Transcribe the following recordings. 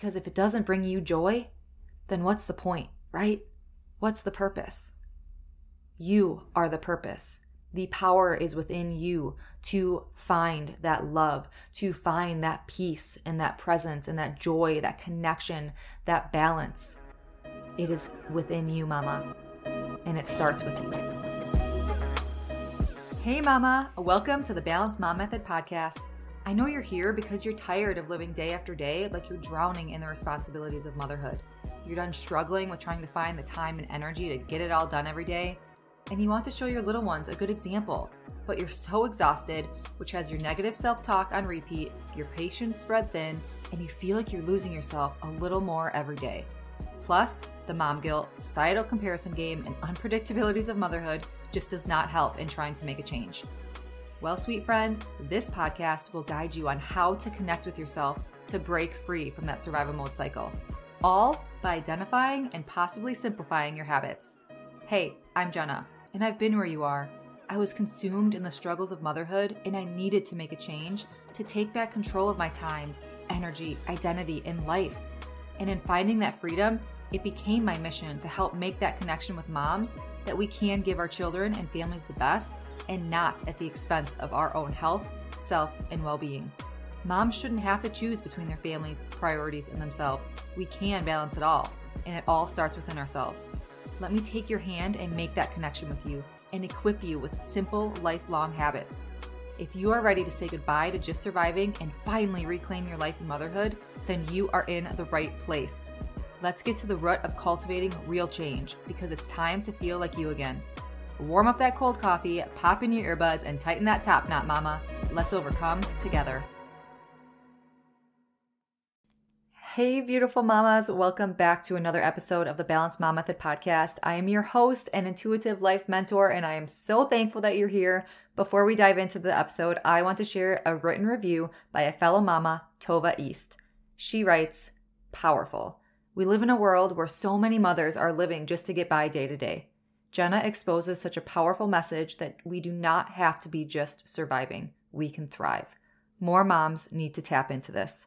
Because if it doesn't bring you joy, then what's the point, right? What's the purpose? You are the purpose. The power is within you to find that love, to find that peace and that presence and that joy, that connection, that balance. It is within you, mama, and it starts with you. Hey, mama, welcome to the Balanced Mom Method podcast. I know you're here because you're tired of living day after day like you're drowning in the responsibilities of motherhood. You're done struggling with trying to find the time and energy to get it all done every day. And you want to show your little ones a good example, but you're so exhausted, which has your negative self-talk on repeat, your patience spread thin, and you feel like you're losing yourself a little more every day. Plus, the mom guilt, societal comparison game, and unpredictabilities of motherhood just does not help in trying to make a change. Well, sweet friend, this podcast will guide you on how to connect with yourself to break free from that survival mode cycle, all by identifying and possibly simplifying your habits. Hey, I'm Jenna, and I've been where you are. I was consumed in the struggles of motherhood, and I needed to make a change to take back control of my time, energy, identity, and life. And in finding that freedom, it became my mission to help make that connection with moms that we can give our children and families the best and not at the expense of our own health, self, and well-being. Moms shouldn't have to choose between their families, priorities, and themselves. We can balance it all, and it all starts within ourselves. Let me take your hand and make that connection with you and equip you with simple, lifelong habits. If you are ready to say goodbye to just surviving and finally reclaim your life in motherhood, then you are in the right place. Let's get to the root of cultivating real change because it's time to feel like you again. Warm up that cold coffee, pop in your earbuds, and tighten that top knot, mama. Let's overcome together. Hey, beautiful mamas. Welcome back to another episode of the Balanced Mom Method podcast. I am your host and intuitive life mentor, and I am so thankful that you're here. Before we dive into the episode, I want to share a written review by a fellow mama, Tova East. She writes, "Powerful. We live in a world where so many mothers are living just to get by day to day. Jenna exposes such a powerful message that we do not have to be just surviving. We can thrive. More moms need to tap into this."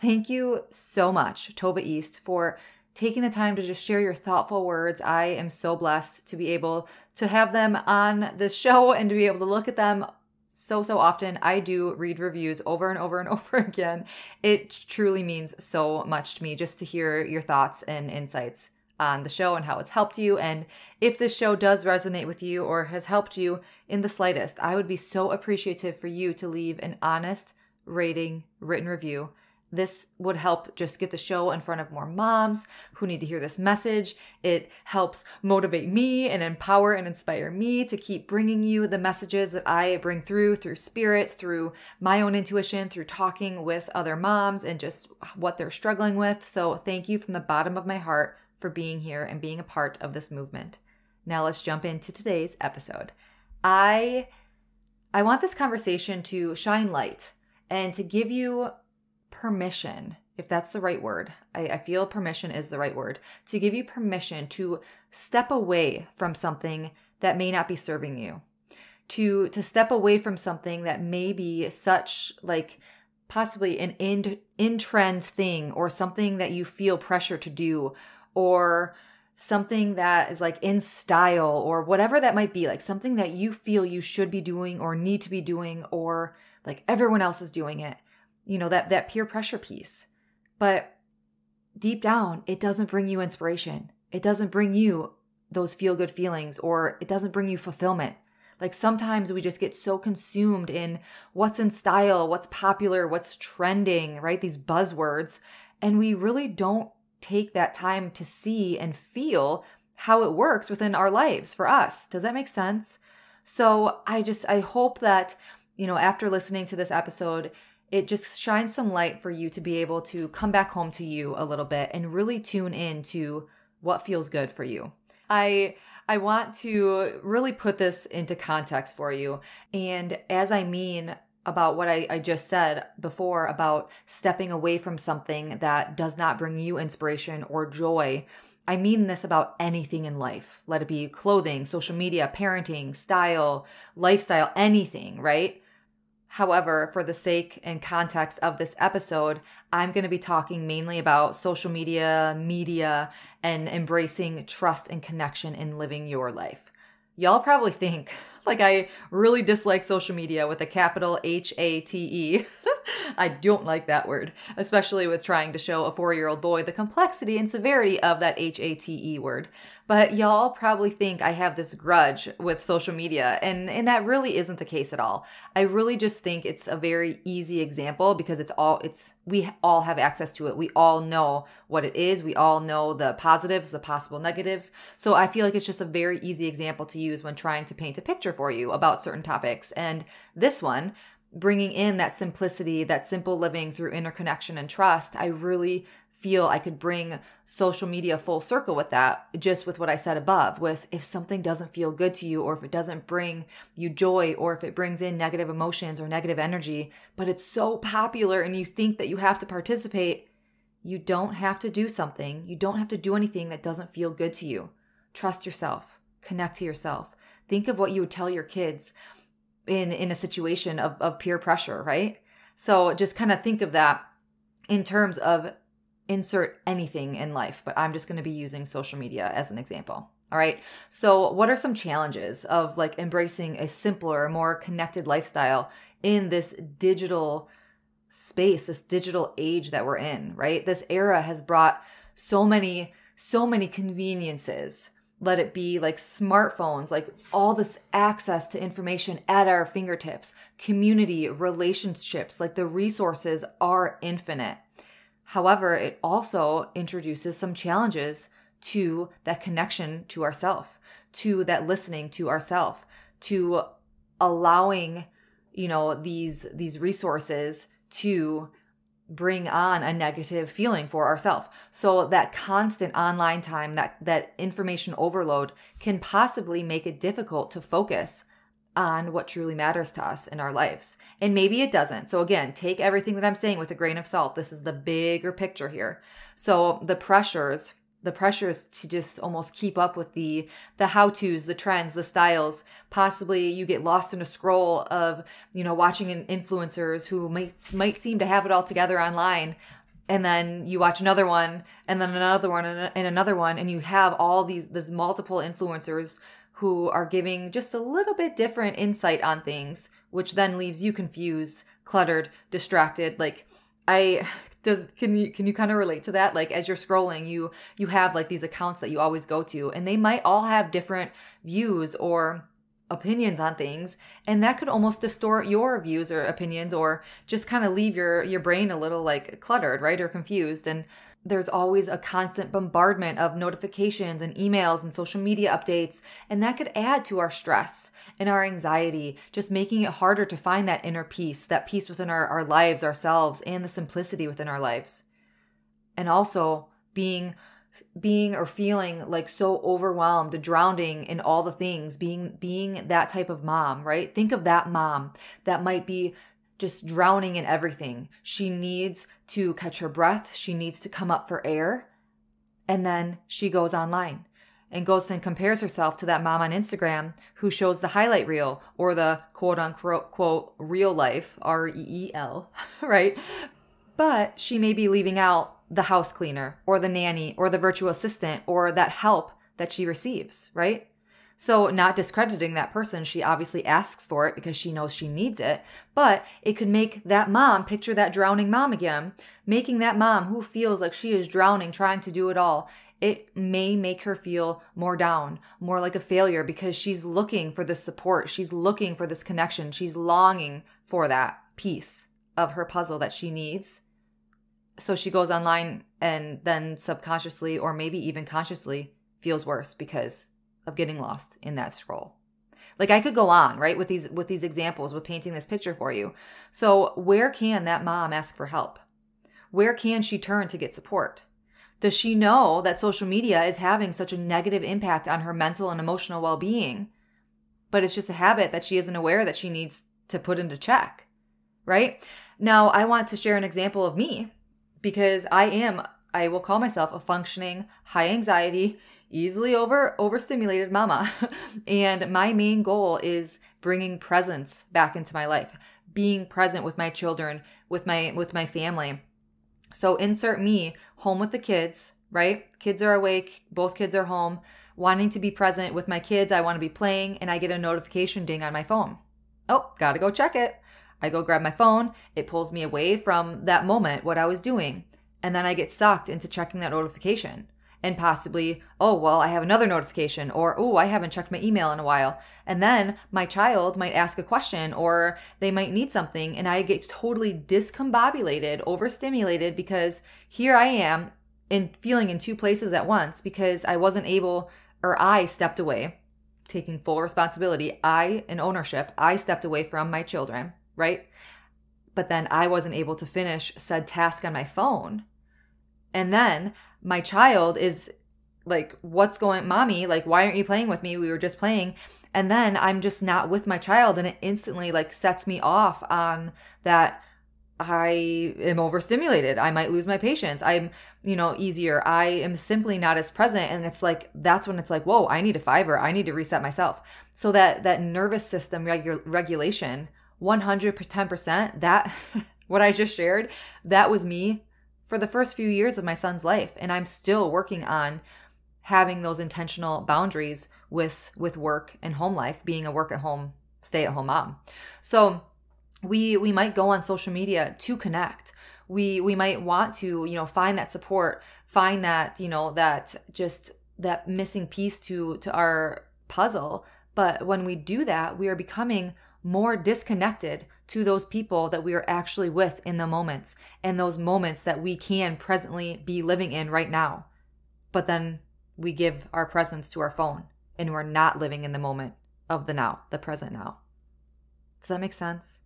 Thank you so much, Tova East, for taking the time to just share your thoughtful words. I am so blessed to be able to have them on this show and to be able to look at them so often. I do read reviews over and over and over again. It truly means so much to me just to hear your thoughts and insights on the show and how it's helped you. And if this show does resonate with you or has helped you in the slightest, I would be so appreciative for you to leave an honest written review. This would help just get the show in front of more moms who need to hear this message. It helps motivate me and empower and inspire me to keep bringing you the messages that I bring through spirit, through my own intuition, through talking with other moms and just what they're struggling with. So thank you from the bottom of my heart for being here and being a part of this movement. Now let's jump into today's episode. I want this conversation to shine light and to give you permission, if that's the right word. I feel permission is the right word, to give you permission to step away from something that may not be serving you, to step away from something that may be such like possibly an in-trend thing or something that you feel pressure to do or something that is like in style or whatever that might be, like something that you feel you should be doing or need to be doing or like everyone else is doing it. You know, that peer pressure piece. But deep down, it doesn't bring you inspiration. It doesn't bring you those feel-good feelings or it doesn't bring you fulfillment. Like sometimes we just get so consumed in what's in style, what's popular, what's trending, right? These buzzwords. And we really don't take that time to see and feel how it works within our lives for us. Does that make sense? So I hope that, you know, after listening to this episode, it just shines some light for you to be able to come back home to you a little bit and really tune in to what feels good for you. I want to really put this into context for you. And as I mean about what I just said before about stepping away from something that does not bring you inspiration or joy, I mean this about anything in life. Let it be clothing, social media, parenting, style, lifestyle, anything, right? However, for the sake and context of this episode, I'm going to be talking mainly about social media, and embracing trust and connection in living your life. Y'all probably think like I really dislike social media with a capital HATE. I don't like that word, especially with trying to show a 4-year-old boy the complexity and severity of that HATE word. But y'all probably think I have this grudge with social media, and that really isn't the case at all. I really just think it's a very easy example because we all have access to it. We all know what it is. We all know the positives, the possible negatives. So I feel like it's just a very easy example to use when trying to paint a picture for you about certain topics. And this one, bringing in that simplicity, that simple living through interconnection and trust, I really feel I could bring social media full circle with that, just with what I said above, with if something doesn't feel good to you, or if it doesn't bring you joy, or if it brings in negative emotions or negative energy, but it's so popular and you think that you have to participate, you don't have to do something. You don't have to do anything that doesn't feel good to you. Trust yourself. Connect to yourself. Think of what you would tell your kids in a situation of peer pressure, right? So just kind of think of that in terms of insert anything in life, but I'm just going to be using social media as an example. All right. So what are some challenges of like embracing a simpler, more connected lifestyle in this digital space, this digital age that we're in, right? This era has brought so many conveniences. Let it be like smartphones, like all this access to information at our fingertips, community, relationships, like the resources are infinite. However, it also introduces some challenges to that connection to ourself, to that listening to ourself, to allowing, these resources to bring on a negative feeling for ourselves. So that constant online time, that information overload can possibly make it difficult to focus on what truly matters to us in our lives. And maybe it doesn't. So again, take everything that I'm saying with a grain of salt. This is the bigger picture here. So the pressures to just almost keep up with the how-tos, the trends, the styles. Possibly you get lost in a scroll of, watching influencers who might seem to have it all together online. And then you watch another one, and then another one, and another one, and you have all these multiple influencers who are giving just a little bit different insight on things, which then leaves you confused, cluttered, distracted. Can you kind of relate to that? Like as you're scrolling, you have like these accounts that you always go to, and they might all have different views or opinions on things, and that could almost distort your views or opinions, or just kind of leave your brain a little like cluttered, right? Or confused. And there's always a constant bombardment of notifications and emails and social media updates, and that could add to our stress and our anxiety, just making it harder to find that inner peace, that peace within our lives, ourselves, and the simplicity within our lives. And also being or feeling like so overwhelmed, drowning in all the things, being that type of mom, right? Think of that mom that might be just drowning in everything. She needs to catch her breath. She needs to come up for air. And then she goes online and goes and compares herself to that mom on Instagram who shows the highlight reel, or the quote unquote real life, REEL, right? But she may be leaving out the house cleaner or the nanny or the virtual assistant or that help that she receives, right? So not discrediting that person, she obviously asks for it because she knows she needs it, but it could make that mom picture that drowning mom again, making that mom who feels like she is drowning trying to do it all. It may make her feel more down, more like a failure, because she's looking for this support. She's looking for this connection. She's longing for that piece of her puzzle that she needs. So she goes online and then subconsciously, or maybe even consciously, feels worse because of getting lost in that scroll. Like I could go on, right, with these examples, with painting this picture for you. So where can that mom ask for help? Where can she turn to get support? Does she know that social media is having such a negative impact on her mental and emotional well-being, but it's just a habit that she isn't aware that she needs to put into check, right? Now, I want to share an example of me, because I will call myself a functioning, high anxiety, easily overstimulated mama. And my main goal is bringing presence back into my life, being present with my children, with my family. So insert me home with the kids, right? Kids are awake, both kids are home, wanting to be present with my kids. I want to be playing, and I get a notification ding on my phone. Oh, gotta go check it. I go grab my phone. It pulls me away from that moment, what I was doing. And then I get sucked into checking that notification. And possibly, oh, well, I have another notification, or, oh, I haven't checked my email in a while. And then my child might ask a question, or they might need something, and I get totally discombobulated, overstimulated, because here I am feeling in two places at once because I wasn't able, or I stepped away, taking full responsibility. In ownership, I stepped away from my children, right? But then I wasn't able to finish said task on my phone. And then my child is like, what's going, mommy, like, why aren't you playing with me? We were just playing. And then I'm just not with my child. And it instantly like sets me off on that I am overstimulated. I might lose my patience. I'm, easier. I am simply not as present. And it's like, that's when it's like, whoa, I need a fiver. I need to reset myself. So that nervous system regulation, 110%, that what I just shared, that was me for the first few years of my son's life. And I'm still working on having those intentional boundaries with work and home life, being a work at home, stay at home mom. So we might go on social media to connect. We might want to, find that support, find that, that missing piece to our puzzle. But when we do that, we are becoming more disconnected to those people that we are actually with in the moments, and those moments that we can presently be living in right now. But then we give our presence to our phone, and we're not living in the moment of the now, the present now. Does that make sense?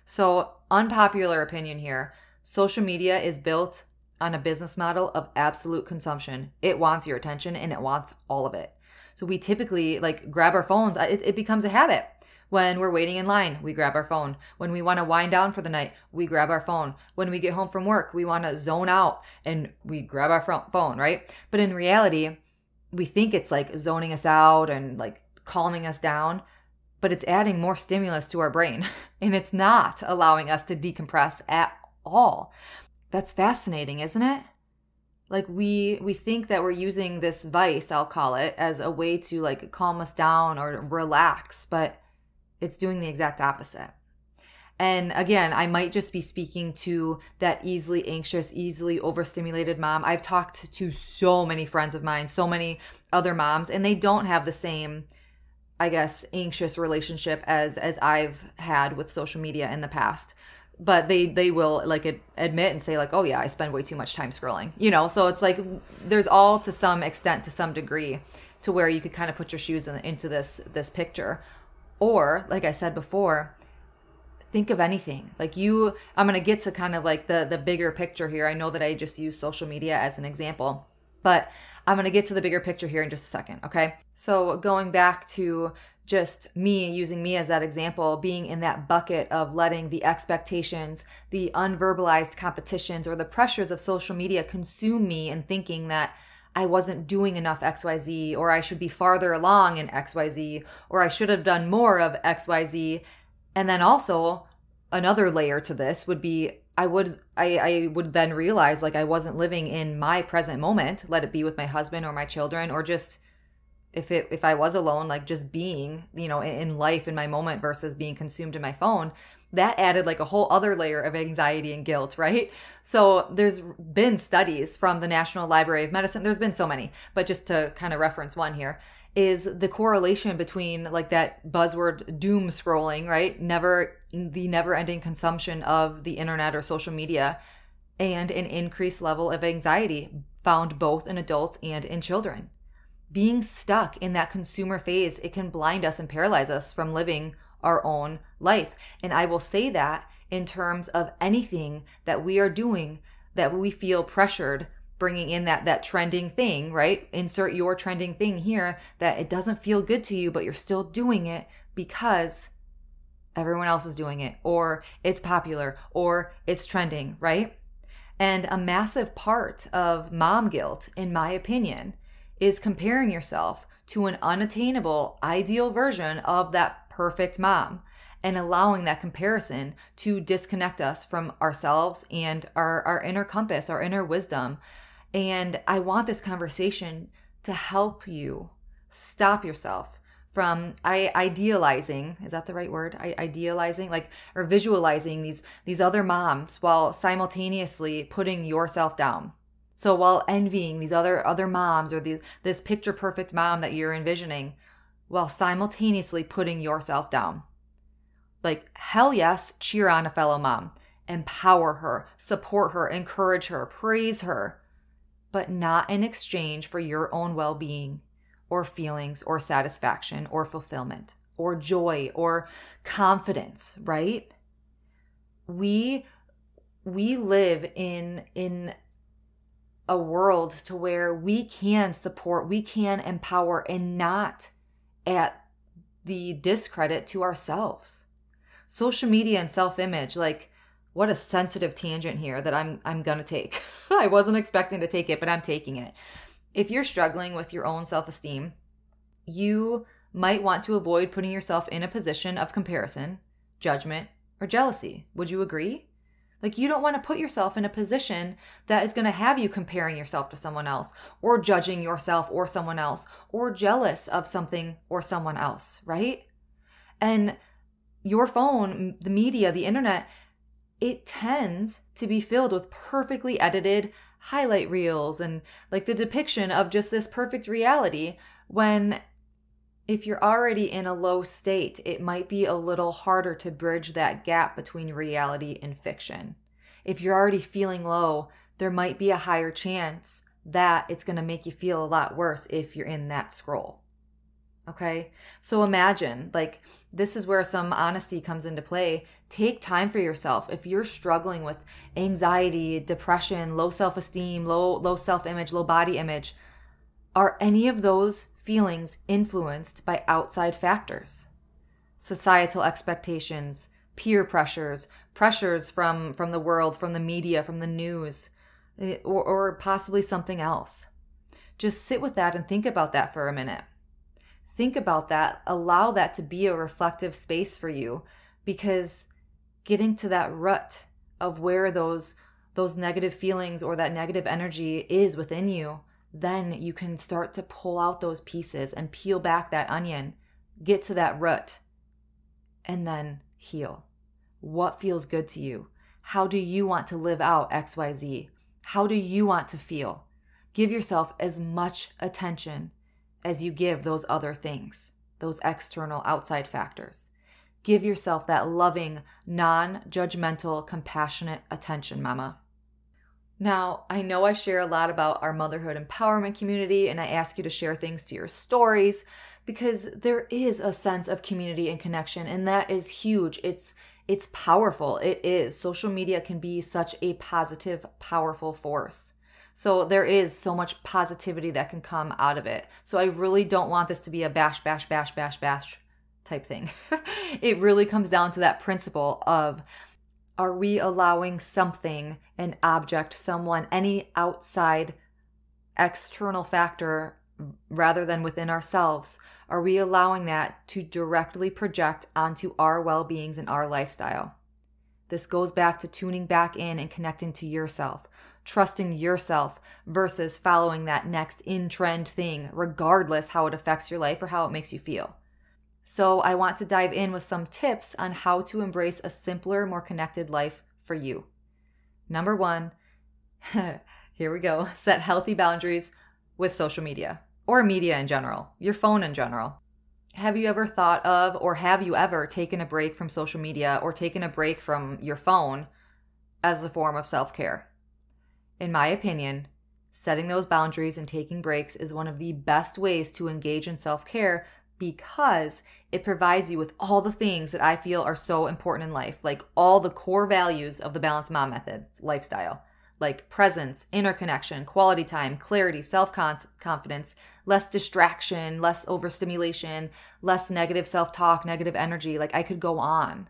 So, unpopular opinion here, social media is built on a business model of absolute consumption. It wants your attention, and it wants all of it. So we typically like grab our phones. It becomes a habit. When we're waiting in line, we grab our phone. When we want to wind down for the night, we grab our phone. When we get home from work, we want to zone out and we grab our phone, right? But in reality, we think it's like zoning us out and like calming us down, but it's adding more stimulus to our brain, and it's not allowing us to decompress at all. That's fascinating, isn't it? Like we think that we're using this vice, I'll call it, as a way to like calm us down or relax, but it's doing the exact opposite. And again, I might just be speaking to that easily anxious, easily overstimulated mom. I've talked to so many friends of mine, so many other moms, and they don't have the same, I guess, anxious relationship as I've had with social media in the past. But they will like admit and say like, oh yeah, I spend way too much time scrolling, So it's like there's all to some extent, to some degree, to where you could kind of put your shoes into this picture. Or like I said before, think of anything. Like I'm going to get to kind of like the bigger picture here. I know that I just used social media as an example, but I'm going to get to the bigger picture here in just a second. Okay. So going back to just using me as that example, being in that bucket of letting the expectations, the unverbalized competitions, or the pressures of social media consume me, and thinking that I wasn't doing enough XYZ, or I should be farther along in XYZ, or I should have done more of XYZ. And then also another layer to this would be I would then realize like I wasn't living in my present moment, let it be with my husband or my children, or just if I was alone, like just being, in life in my moment versus being consumed in my phone. That added like a whole other layer of anxiety and guilt, right? So there's been studies from the National Library of Medicine. There's been so many, but just to kind of reference one here, is the correlation between like that buzzword doom scrolling, right? The never-ending consumption of the internet or social media, and an increased level of anxiety found both in adults and in children. Being stuck in that consumer phase, it can blind us and paralyze us from living our own life. And I will say that in terms of anything that we are doing that we feel pressured, bringing in that trending thing, right? Insert your trending thing here, that it doesn't feel good to you, but you're still doing it because everyone else is doing it, or it's popular, or it's trending, right? And a massive part of mom guilt, in my opinion, is comparing yourself to an unattainable, ideal version of that perfect mom. and allowing that comparison to disconnect us from ourselves and our inner compass, our inner wisdom. And I want this conversation to help you stop yourself from idealizing, is that the right word? Idealizing, like, or visualizing these other moms while simultaneously putting yourself down. So while envying these other moms or this picture perfect mom that you're envisioning, while simultaneously putting yourself down. Like, hell yes, cheer on a fellow mom, empower her, support her, encourage her, praise her, but not in exchange for your own well-being or feelings or satisfaction or fulfillment or joy or confidence, right? We live in a world to where we can support, we can empower, and not at the discredit to ourselves. Social media and self-image, like, what a sensitive tangent here that I'm going to take. I wasn't expecting to take it, but I'm taking it. If you're struggling with your own self-esteem, you might want to avoid putting yourself in a position of comparison, judgment, or jealousy. Would you agree? Like, you don't want to put yourself in a position that is going to have you comparing yourself to someone else, or judging yourself or someone else, or jealous of something or someone else, right? And your phone, the media, the internet, it tends to be filled with perfectly edited highlight reels and like the depiction of just this perfect reality, when if you're already in a low state, it might be a little harder to bridge that gap between reality and fiction. If you're already feeling low, there might be a higher chance that it's going to make you feel a lot worse if you're in that scroll. Okay? So imagine, like, this is where some honesty comes into play. Take time for yourself. If you're struggling with anxiety, depression, low self-esteem, low self-image, low body image, are any of those feelings influenced by outside factors? Societal expectations, peer pressures, pressures from the world, from the media, from the news, or possibly something else. Just sit with that and think about that for a minute. Think about that. Allow that to be a reflective space for you, because getting to that rut of where those negative feelings or that negative energy is within you, then you can start to pull out those pieces and peel back that onion, get to that root, and then heal. What feels good to you? How do you want to live out XYZ? How do you want to feel? Give yourself as much attention as you give those other things, those external outside factors. Give yourself that loving, non-judgmental, compassionate attention, mama. Now, I know I share a lot about our motherhood empowerment community, and I ask you to share things to your stories because there is a sense of community and connection, and that is huge. It's powerful. It is. Social media can be such a positive, powerful force. So there is so much positivity that can come out of it. So I really don't want this to be a bash type thing. It really comes down to that principle of, are we allowing something, an object, someone, any outside external factor rather than within ourselves, are we allowing that to directly project onto our well-beings and our lifestyle? This goes back to tuning back in and connecting to yourself, trusting yourself versus following that next in-trend thing, regardless how it affects your life or how it makes you feel. So I want to dive in with some tips on how to embrace a simpler, more connected life for you. Number 1, here we go, set healthy boundaries with social media or media in general, your phone in general. Have you ever thought of, or have you ever taken a break from social media or taken a break from your phone as a form of self-care? In my opinion, setting those boundaries and taking breaks is one of the best ways to engage in self-care, because it provides you with all the things that I feel are so important in life, like all the core values of the Balanced Mom Method lifestyle, like presence, interconnection, quality time, clarity, self-confidence, less distraction, less overstimulation, less negative self-talk, negative energy. Like, I could go on.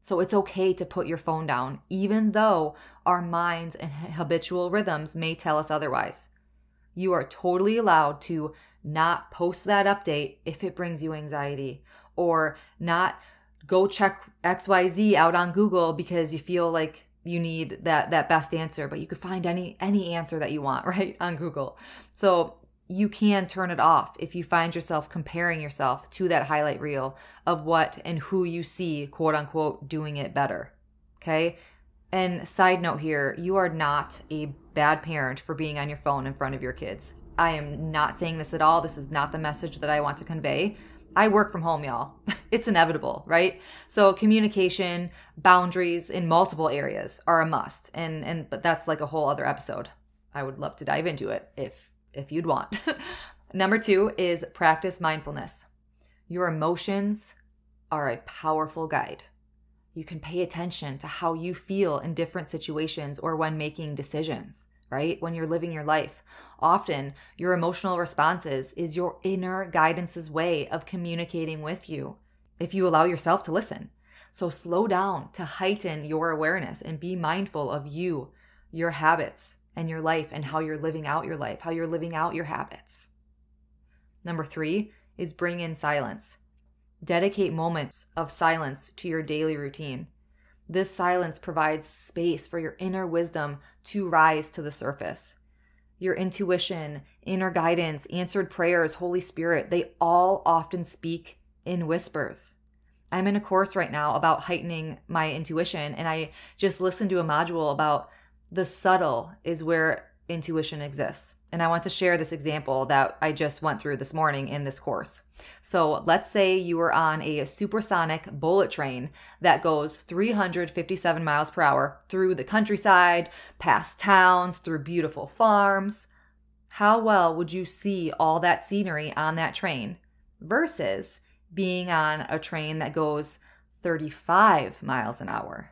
So it's okay to put your phone down, even though our minds and habitual rhythms may tell us otherwise. You are totally allowed to not post that update if it brings you anxiety, or not go check XYZ out on Google because you feel like you need that best answer, but you could find any answer that you want, right, on Google. So you can turn it off if you find yourself comparing yourself to that highlight reel of what and who you see, quote unquote, doing it better. Okay. And side note here, you are not a bad parent for being on your phone in front of your kids. I am not saying this at all. This is not the message that I want to convey. I work from home, y'all. It's inevitable, right? So communication, boundaries in multiple areas are a must. But that's like a whole other episode. I would love to dive into it if you'd want. Number 2 is practice mindfulness. Your emotions are a powerful guide. You can pay attention to how you feel in different situations or when making decisions, right? When you're living your life. Often, your emotional responses is your inner guidance's way of communicating with you if you allow yourself to listen. So slow down to heighten your awareness and be mindful of you, your habits, and your life and how you're living out your life, how you're living out your habits. Number 3 is bring in silence. Dedicate moments of silence to your daily routine. This silence provides space for your inner wisdom to rise to the surface. Your intuition, inner guidance, answered prayers, Holy Spirit, they all often speak in whispers. I'm in a course right now about heightening my intuition, and I just listened to a module about the subtle is where intuition exists. And I want to share this example that I just went through this morning in this course. So let's say you were on a supersonic bullet train that goes 357 miles per hour through the countryside, past towns, through beautiful farms. How well would you see all that scenery on that train versus being on a train that goes 35 miles an hour?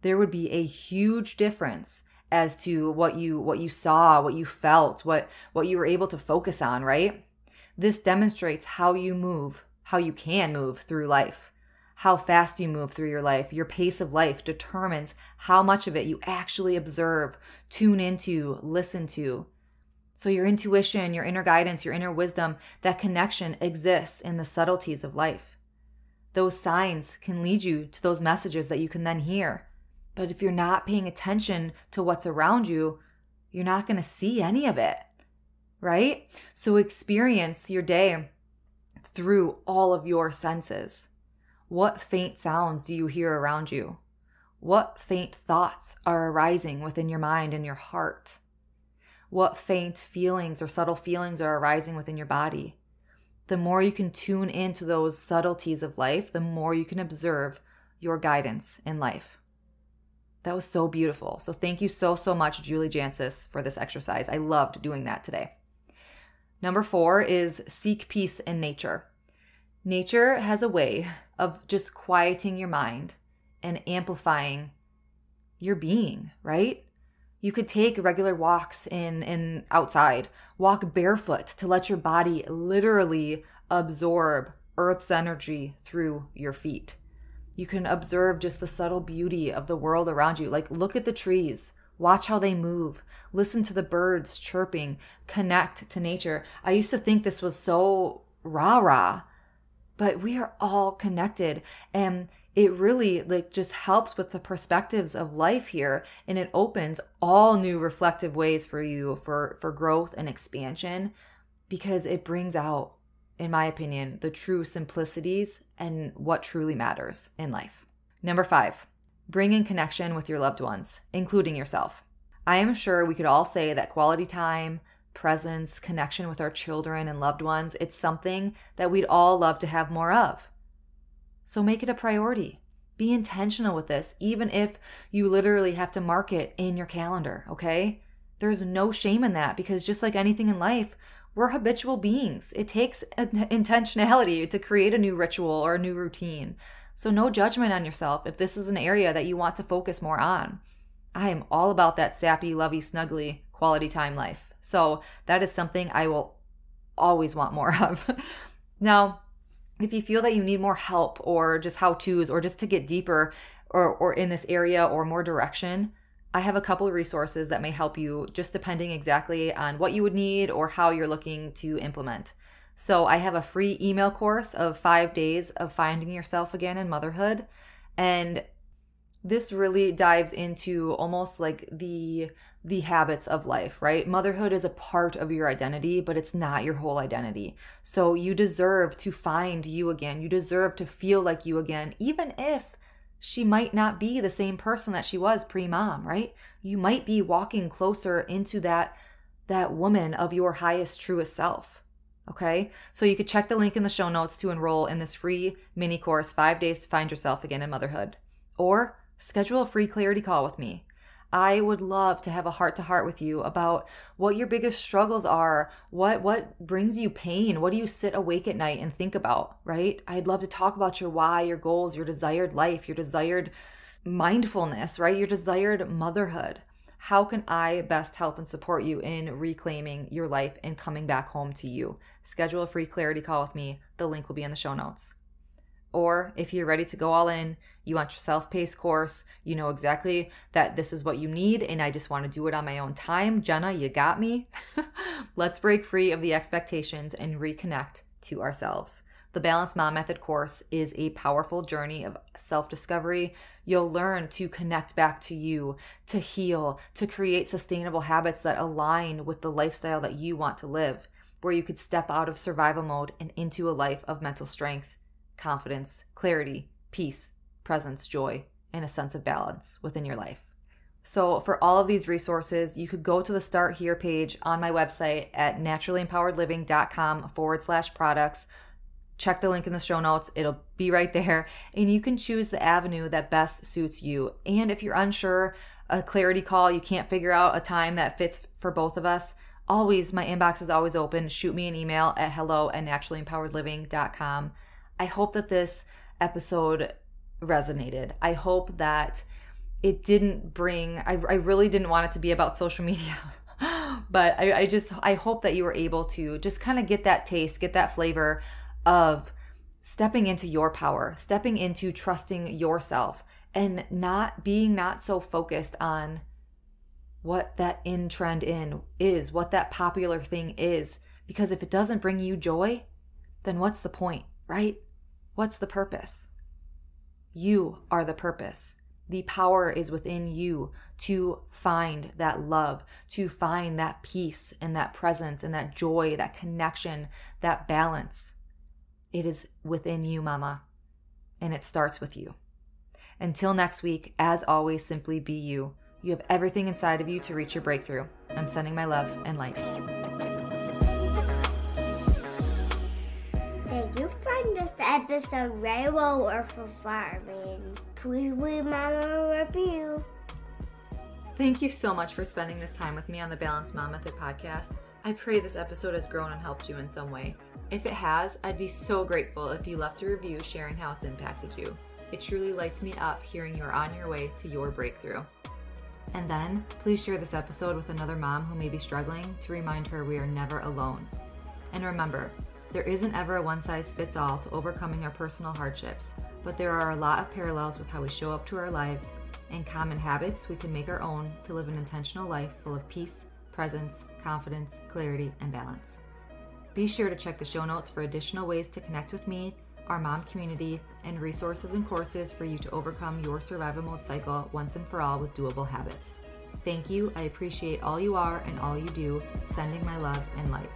There would be a huge difference as to what you saw, what you felt, what you were able to focus on, right? This demonstrates how you move, how you can move through life, how fast you move through your life. Your pace of life determines how much of it you actually observe, tune into, listen to. So your intuition, your inner guidance, your inner wisdom, that connection exists in the subtleties of life. Those signs can lead you to those messages that you can then hear. But if you're not paying attention to what's around you, you're not going to see any of it, right? So experience your day through all of your senses. What faint sounds do you hear around you? What faint thoughts are arising within your mind and your heart? What faint feelings or subtle feelings are arising within your body? The more you can tune into those subtleties of life, the more you can observe your guidance in life. That was so beautiful. So thank you so much, Julie Jancis, for this exercise. I loved doing that today. Number 4 is seek peace in nature. Nature has a way of just quieting your mind and amplifying your being, right? You could take regular walks in outside, walk barefoot to let your body literally absorb Earth's energy through your feet. You can observe just the subtle beauty of the world around you. Like, look at the trees, watch how they move, listen to the birds chirping, connect to nature. I used to think this was so rah-rah, but we are all connected, and it really just helps with the perspectives of life here, and it opens all new reflective ways for you for growth and expansion, because it brings out, in my opinion, the true simplicities and what truly matters in life. Number 5, bring in connection with your loved ones, including yourself. I am sure we could all say that quality time, presence, connection with our children and loved ones, it's something that we'd all love to have more of. So make it a priority. Be intentional with this, even if you literally have to mark it in your calendar, okay? There's no shame in that, because just like anything in life, we're habitual beings. It takes intentionality to create a new ritual or a new routine. So no judgment on yourself if this is an area that you want to focus more on. I am all about that sappy, lovey, snuggly quality time life. So that is something I will always want more of. Now, if you feel that you need more help or just how-tos or just to get deeper or in this area or more direction, I have a couple of resources that may help you, just depending exactly on what you would need or how you're looking to implement. So I have a free email course of 5 days of finding yourself again in motherhood. And this really dives into almost like the habits of life, right? Motherhood is a part of your identity, but it's not your whole identity. So you deserve to find you again. You deserve to feel like you again, even if she might not be the same person that she was pre-mom, right? You might be walking closer into that woman of your highest, truest self. Okay? So you could check the link in the show notes to enroll in this free mini course, 5 days to find yourself again in motherhood. Or schedule a free clarity call with me. I would love to have a heart-to-heart with you about what your biggest struggles are, what brings you pain, what do you sit awake at night and think about, right? I'd love to talk about your why, your goals, your desired life, your desired mindfulness, right? Your desired motherhood. How can I best help and support you in reclaiming your life and coming back home to you? Schedule a free clarity call with me. The link will be in the show notes. Or if you're ready to go all in, you want your self-paced course, you know exactly that this is what you need and I just want to do it on my own time. Jenna, you got me. Let's break free of the expectations and reconnect to ourselves. The Balanced Mom Method course is a powerful journey of self-discovery. You'll learn to connect back to you, to heal, to create sustainable habits that align with the lifestyle that you want to live, where you could step out of survival mode and into a life of mental strength, confidence, clarity, peace, presence, joy, and a sense of balance within your life. So for all of these resources, you could go to the Start Here page on my website at naturallyempoweredliving.com/products. Check the link in the show notes. It'll be right there. And you can choose the avenue that best suits you. And if you're unsure, a clarity call, you can't figure out a time that fits for both of us, always, my inbox is always open. Shoot me an email at hello@naturallyempoweredliving.com. I hope that this episode resonated. I hope that it didn't bring, I really didn't want it to be about social media, but I hope that you were able to just kind of get that taste, get that flavor of stepping into your power, stepping into trusting yourself and not so focused on what that in trend in is, what that popular thing is. Because if it doesn't bring you joy, then what's the point, right? What's the purpose? You are the purpose. The power is within you to find that love, to find that peace and that presence and that joy, that connection, that balance. It is within you, mama, and it starts with you. Until next week, as always, simply be you. You have everything inside of you to reach your breakthrough. I'm sending my love and light. Did you find this episode very well or for farming? Please leave Mama a review. Thank you so much for spending this time with me on the Balanced Mom Method podcast. I pray this episode has grown and helped you in some way. If it has, I'd be so grateful if you left a review sharing how it's impacted you. It truly lights me up hearing you're on your way to your breakthrough. And then, please share this episode with another mom who may be struggling to remind her we are never alone. And remember, there isn't ever a one-size-fits-all to overcoming our personal hardships, but there are a lot of parallels with how we show up to our lives and common habits we can make our own to live an intentional life full of peace, presence, confidence, clarity, and balance. Be sure to check the show notes for additional ways to connect with me, our mom community, and resources and courses for you to overcome your survival mode cycle once and for all with doable habits. Thank you. I appreciate all you are and all you do. Sending my love and light.